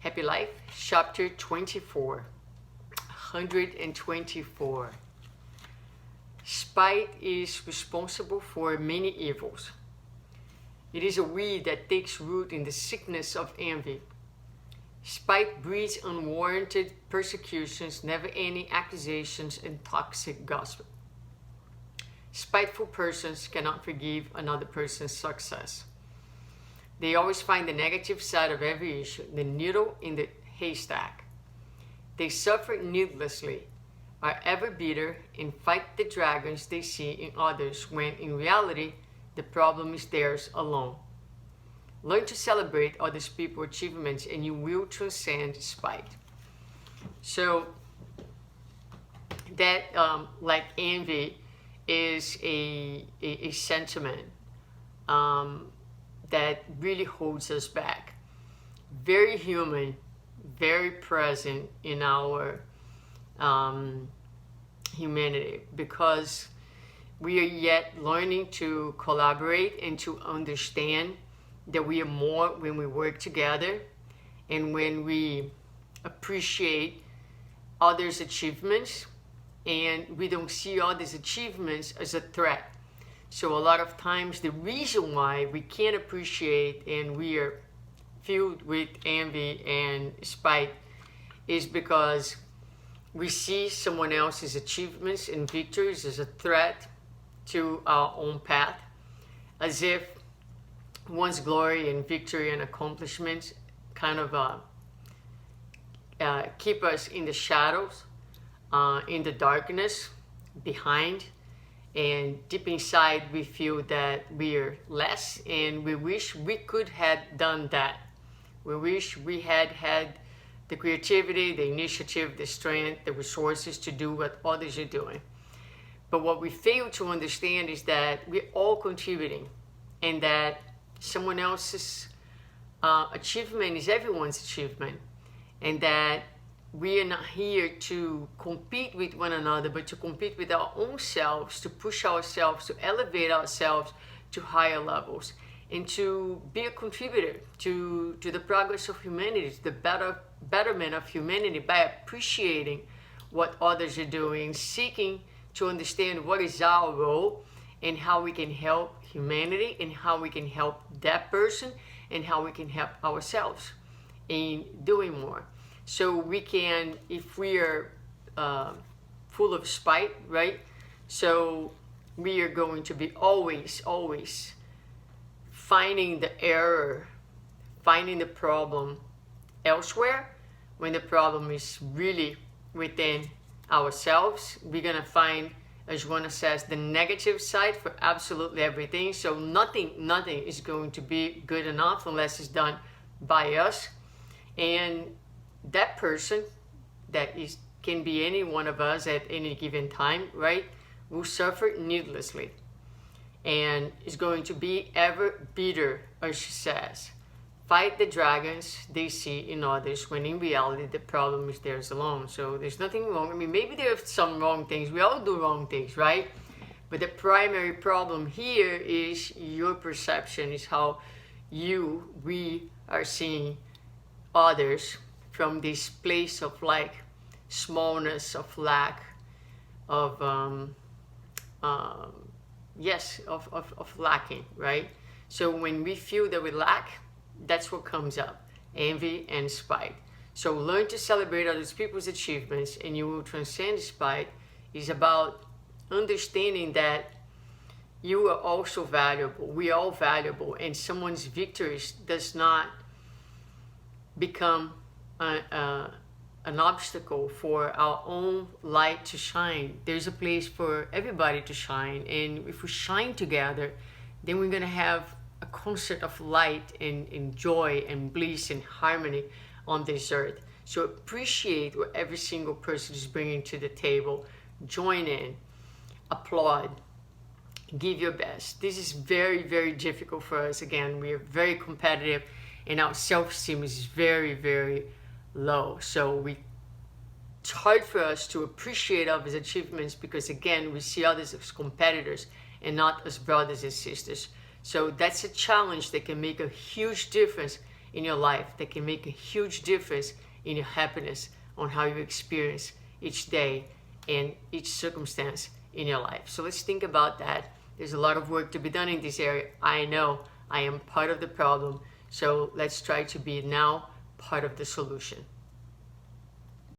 Happy Life, chapter 24, 124. Spite is responsible for many evils. It is a weed that takes root in the sickness of envy. Spite breeds unwarranted persecutions, never-ending accusations, and toxic gossip. Spiteful persons cannot forgive another person's success. They always find the negative side of every issue, the needle in the haystack. They suffer needlessly, are ever bitter, and fight the dragons they see in others when in reality the problem is theirs alone. Learn to celebrate other people's achievements and you will transcend spite. So that like envy is a sentiment that really holds us back. Very human, very present in our humanity, because we are yet learning to collaborate and to understand that we are more when we work together and when we appreciate others' achievements, and we don't see others' achievements as a threat. So a lot of times the reason why we can't appreciate and we are filled with envy and spite is because we see someone else's achievements and victories as a threat to our own path, as if one's glory and victory and accomplishments kind of keep us in the shadows, in the darkness, behind. And deep inside we feel that we are less, and we wish we could have done that. We wish we had the creativity, the initiative, the strength, the resources to do what others are doing. But what we fail to understand is that we're all contributing, and that someone else's achievement is everyone's achievement, and that we are not here to compete with one another, but to compete with our own selves, to push ourselves, to elevate ourselves to higher levels, and to be a contributor to the progress of humanity, to the betterment of humanity, by appreciating what others are doing, seeking to understand what is our role and how we can help humanity and how we can help that person and how we can help ourselves in doing more. So we can, if we are full of spite, right? So we are going to be always finding the error, finding the problem elsewhere, when the problem is really within ourselves. We're gonna find, as Juana says, the negative side for absolutely everything. So nothing is going to be good enough unless it's done by us. And that person, can be any one of us at any given time, right, will suffer needlessly and is going to be ever bitter, as she says. Fight the dragons they see in others when in reality the problem is theirs alone. So there's nothing wrong. I mean, maybe there are some wrong things. We all do wrong things, right? But the primary problem here is your perception, is how we are seeing others from this place of like smallness, of lack, of lacking, right? So when we feel that we lack, that's what comes up, envy and spite. So learn to celebrate other people's achievements and you will transcend spite. Is about understanding that you are also valuable, we are all valuable, and someone's victories does not become an obstacle for our own light to shine. There's a place for everybody to shine, and if we shine together, then we're gonna have a concert of light and joy and bliss and harmony on this earth. So appreciate what every single person is bringing to the table. Join in, applaud, give your best. This is very difficult for us. Again, we are very competitive and our self-esteem is very low. So it's hard for us to appreciate others' achievements because, again, we see others as competitors and not as brothers and sisters. So that's a challenge that can make a huge difference in your life that can make a huge difference in your happiness, on how you experience each day and each circumstance in your life. So let's think about that. There's a lot of work to be done in this area. I know I am part of the problem. So let's try to be now part of the solution.